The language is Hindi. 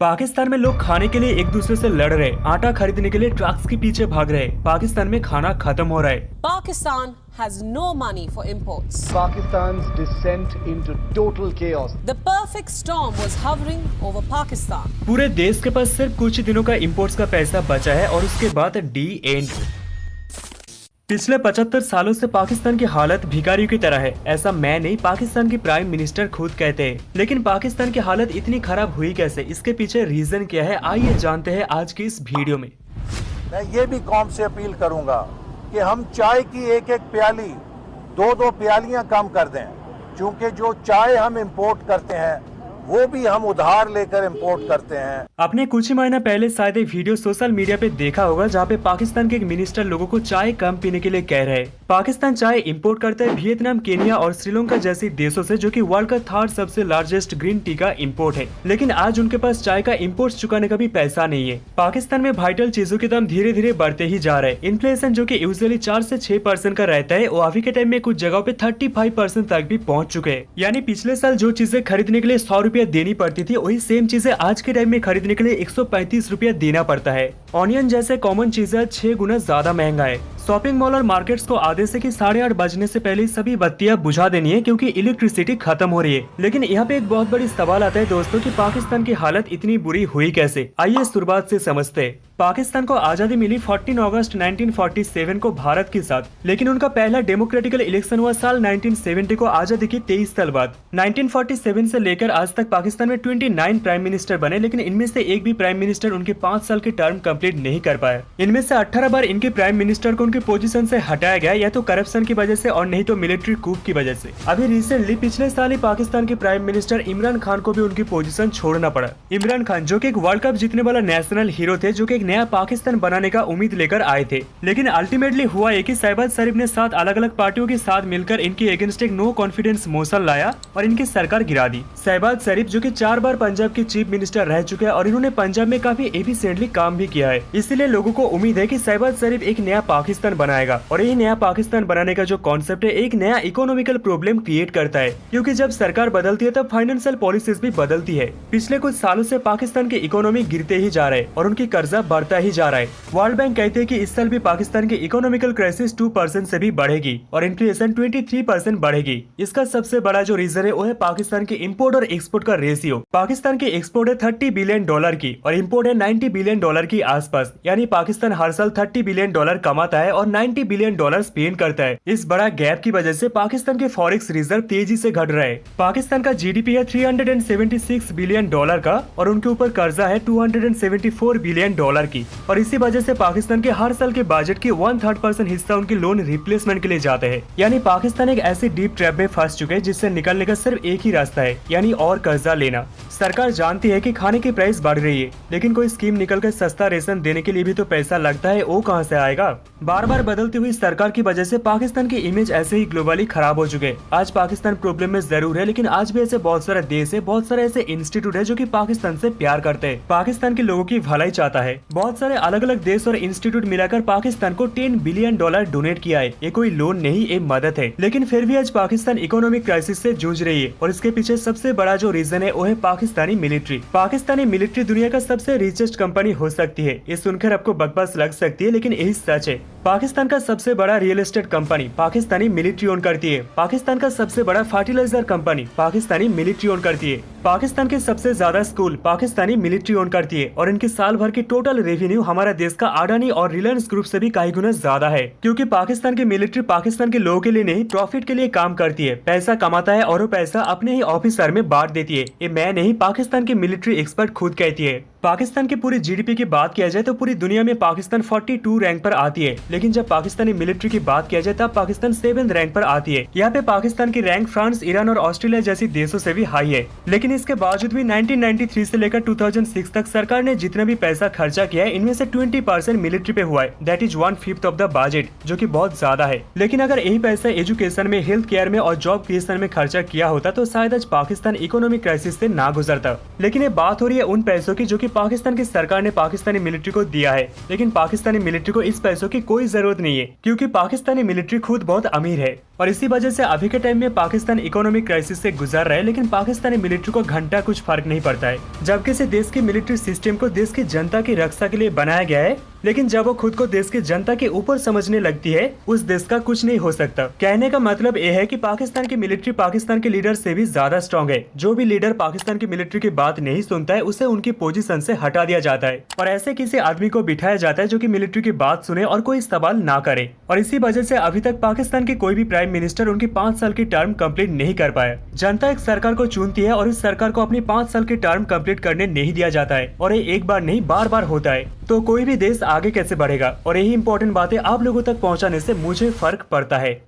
पाकिस्तान में लोग खाने के लिए एक दूसरे से लड़ रहे, आटा खरीदने के लिए ट्रक्स के पीछे भाग रहे। पाकिस्तान में खाना खत्म हो रहा है। Pakistan has no money for imports. Pakistan's descent into total chaos. The perfect storm was hovering over Pakistan. पूरे देश के पास सिर्फ कुछ दिनों का इंपोर्ट्स का पैसा बचा है और उसके बाद डी एंड। पिछले 75 सालों से पाकिस्तान की हालत भिखारियों की तरह है। ऐसा मैं नहीं, पाकिस्तान की प्राइम मिनिस्टर खुद कहते हैं। लेकिन पाकिस्तान की हालत इतनी खराब हुई कैसे, इसके पीछे रीजन क्या है, आइए जानते हैं आज की इस वीडियो में। मैं ये भी कौम से अपील करूंगा कि हम चाय की एक एक प्याली दो प्यालियां कम कर दें, क्योंकि जो चाय हम इंपोर्ट करते हैं वो भी हम उधार लेकर इंपोर्ट करते हैं। आपने कुछ ही महीना पहले शायद एक वीडियो सोशल मीडिया पे देखा होगा जहाँ पे पाकिस्तान के एक मिनिस्टर लोगों को चाय कम पीने के लिए कह रहे हैं। पाकिस्तान चाय इंपोर्ट करता है वियतनाम, केनिया और श्रीलंका जैसे देशों से, जो कि वर्ल्ड का थर्ड सबसे लार्जेस्ट ग्रीन टी का इम्पोर्ट है। लेकिन आज उनके पास चाय का इम्पोर्ट चुकाने का भी पैसा नहीं है। पाकिस्तान में वाइटल चीजों के दाम धीरे धीरे बढ़ते ही जा रहे हैं। इन्फ्लेशन जो कि यूजुअली 4 से 6% का रहता है, वो अभी के टाइम में कुछ जगहों पे 35% तक भी पहुंच चुके हैं। यानी पिछले साल जो चीजें खरीदने के लिए 100 रुपया देनी पड़ती थी, वही सेम चीजें आज के टाइम में खरीदने के लिए 135 रुपया देना पड़ता है। ऑनियन जैसे कॉमन चीजें 6 गुना ज्यादा महंगा है। शॉपिंग मॉल और मार्केट्स को आदेश है कि 8:30 बजने से पहले सभी बत्तियां बुझा देनी है, क्योंकि इलेक्ट्रिसिटी खत्म हो रही है। लेकिन यहाँ पे एक बहुत बड़ी सवाल आता है दोस्तों कि पाकिस्तान की हालत इतनी बुरी हुई कैसे। आइए शुरुआत से समझते हैं। पाकिस्तान को आजादी मिली 14 अगस्त 1947 को भारत के साथ, लेकिन उनका पहला डेमोक्रेटिकल इलेक्शन हुआ साल 1970 को, आजादी के 23 साल बाद। 1947 से लेकर आज तक पाकिस्तान में 29 प्राइम मिनिस्टर बने, लेकिन इनमें से एक भी प्राइम मिनिस्टर उनके 5 साल के टर्म कंप्लीट नहीं कर पाए। इनमें से 18 बार इनके प्राइम मिनिस्टर को उनकी पोजीशन से हटाया गया, या तो करप्शन की वजह से और नहीं तो मिलिट्री कूप की वजह से। अभी रिसेंटली पिछले साल ही पाकिस्तान के प्राइम मिनिस्टर इमरान खान को भी उनकी पोजीशन छोड़ना पड़ा। इमरान खान जो कि एक वर्ल्ड कप जीतने वाला नेशनल हीरो थे, जो कि एक नया पाकिस्तान बनाने का उम्मीद लेकर आए थे, लेकिन अल्टीमेटली हुआ है कि शहबाज शरीफ ने 7 अलग अलग पार्टियों के साथ मिलकर इनकी अगेंस्ट एक नो कॉन्फिडेंस मोशन लाया और इनकी सरकार गिरा दी। शहबाज शरीफ जो कि 4 बार पंजाब के चीफ मिनिस्टर रह चुके हैं और इन्होंने पंजाब में काफी एफिशिएंटली काम भी किया है, इसीलिए लोगों को उम्मीद है कि शहबाज शरीफ एक नया पाकिस्तान बनाएगा। और यही नया पाकिस्तान बनाने का जो कॉन्सेप्ट है, एक नया इकोनॉमिकल प्रॉब्लम क्रिएट करता है, क्योंकि जब सरकार बदलती है तब फाइनेंशियल पॉलिसीज भी बदलती है। पिछले कुछ सालों से पाकिस्तान की इकोनॉमी गिरते ही जा रहा है और उनकी कर्जा बढ़ता ही जा रहा है। वर्ल्ड बैंक कहते हैं कि इस साल भी पाकिस्तान की इकोनॉमिकल क्राइसिस 2% से भी बढ़ेगी और इन्फ्लेशन 23% बढ़ेगी। इसका सबसे बड़ा जो रीजन है वो है पाकिस्तान के इम्पोर्ट और एक्सपोर्ट का रेशियो। पाकिस्तान की एक्सपोर्ट है $30 बिलियन की और इम्पोर्ट है $90 बिलियन की आसपास। यानी पाकिस्तान हर साल $30 बिलियन कमाता है और $90 बिलियन स्पेंड करता है। इस बड़ा गैप की वजह से पाकिस्तान के फॉरेक्स रिजर्व तेजी से घट रहे हैं। पाकिस्तान का जीडीपी है $376 बिलियन का और उनके ऊपर कर्जा है $274 बिलियन की, और इसी वजह से पाकिस्तान के हर साल के बजट की 1/3% हिस्सा उनके लोन रिप्लेसमेंट के लिए जाते हैं। यानी पाकिस्तान एक ऐसी डीप ट्रैप में फंस चुके हैं जिससे निकलने का सिर्फ एक ही रास्ता है, यानी और कर्जा लेना। सरकार जानती है कि खाने की प्राइस बढ़ रही है, लेकिन कोई स्कीम निकलकर सस्ता रेशन देने के लिए भी तो पैसा लगता है, वो कहां से आएगा। बार बार बदलती हुई सरकार की वजह से पाकिस्तान की इमेज ऐसे ही ग्लोबली खराब हो चुके हैं। आज पाकिस्तान प्रॉब्लम में जरूर है, लेकिन आज भी ऐसे बहुत सारे देश है, बहुत सारे ऐसे इंस्टीट्यूट है जो कि पाकिस्तान से प्यार करते हैं, पाकिस्तान के लोगों की भलाई चाहता है। बहुत सारे अलग अलग देश और इंस्टीट्यूट मिलाकर पाकिस्तान को $10 बिलियन डोनेट किया है। ये कोई लोन नहीं, ये मदद है। लेकिन फिर भी आज पाकिस्तान इकोनॉमिक क्राइसिस से जूझ रही है और इसके पीछे सबसे बड़ा जो रीजन है वो है पाकिस्तानी मिलिट्री। पाकिस्तानी मिलिट्री दुनिया का सबसे रिचेस्ट कंपनी हो सकती है। ये सुनकर आपको बकवास लग सकती है, लेकिन यही सच है। पाकिस्तान का सबसे बड़ा real estate company Pakistani military own करती है। पाकिस्तान का सबसे बड़ा fertiliser company Pakistani military own करती है। पाकिस्तान के सबसे ज्यादा स्कूल पाकिस्तानी मिलिट्री ओन करती है और इनके साल भर की टोटल रेवेन्यू हमारा देश का अडानी और रिलायंस ग्रुप से भी कई गुना ज्यादा है, क्योंकि पाकिस्तान की मिलिट्री पाकिस्तान के लोगों के लिए नहीं, प्रॉफिट के लिए काम करती है। पैसा कमाता है और वो पैसा अपने ही ऑफिसर में बांट देती है। ये मैं नहीं, पाकिस्तान की मिलिट्री एक्सपर्ट खुद कहती है। पाकिस्तान की पूरी जीडीपी की बात किया जाए तो पूरी दुनिया में पाकिस्तान 42 रैंक पर आती है, लेकिन जब पाकिस्तानी मिलिट्री की बात किया जाए तब पाकिस्तान 7th रैंक पर आती है। यहाँ पे पाकिस्तान की रैंक फ्रांस, ईरान और ऑस्ट्रेलिया जैसी देशों से भी हाई है। लेकिन इसके बावजूद भी 1993 से लेकर 2006 तक सरकार ने जितना भी पैसा खर्चा किया है, इनमें से 20% मिलिट्री पे हुआ है। That is 1/5 of the budget, जो कि बहुत ज्यादा है। लेकिन अगर यही पैसा एजुकेशन में, हेल्थ केयर में और जॉब क्रिएशन में खर्चा किया होता तो शायद आज पाकिस्तान इकोनॉमिक क्राइसिस से ना गुजरता। लेकिन ये बात हो रही है उन पैसों की जो कि पाकिस्तान की सरकार ने पाकिस्तानी मिलिट्री को दिया है। लेकिन पाकिस्तानी मिलिट्री को इस पैसों की कोई जरूरत नहीं है, क्योंकि पाकिस्तानी मिलिट्री खुद बहुत अमीर है। और इसी वजह से अभी के टाइम में पाकिस्तान इकोनॉमिक क्राइसिस से गुजर रहा है, लेकिन पाकिस्तानी मिलिट्री को घंटा कुछ फर्क नहीं पड़ता है। जबकि से देश के मिलिट्री सिस्टम को देश की जनता की रक्षा के लिए बनाया गया है, लेकिन जब वो खुद को देश की जनता के ऊपर समझने लगती है, उस देश का कुछ नहीं हो सकता। कहने का मतलब यह है कि पाकिस्तान की मिलिट्री पाकिस्तान के लीडर से भी ज्यादा स्ट्रॉन्ग है। जो भी लीडर पाकिस्तान की मिलिट्री की बात नहीं सुनता है, उसे उनकी पोजीशन से हटा दिया जाता है और ऐसे किसी आदमी को बिठाया जाता है जो कि मिलिट्री की बात सुने और कोई सवाल ना करे। और इसी वजह से अभी तक पाकिस्तान के कोई भी प्राइम मिनिस्टर उनकी 5 साल की टर्म कंप्लीट नहीं कर पाया। जनता एक सरकार को चुनती है और इस सरकार को अपनी 5 साल की टर्म कंप्लीट करने नहीं दिया जाता है, और ये एक बार नहीं बार बार होता है। तो कोई भी देश आगे कैसे बढ़ेगा? और यही इंपॉर्टेंट बातें आप लोगों तक पहुंचाने से मुझे फर्क पड़ता है।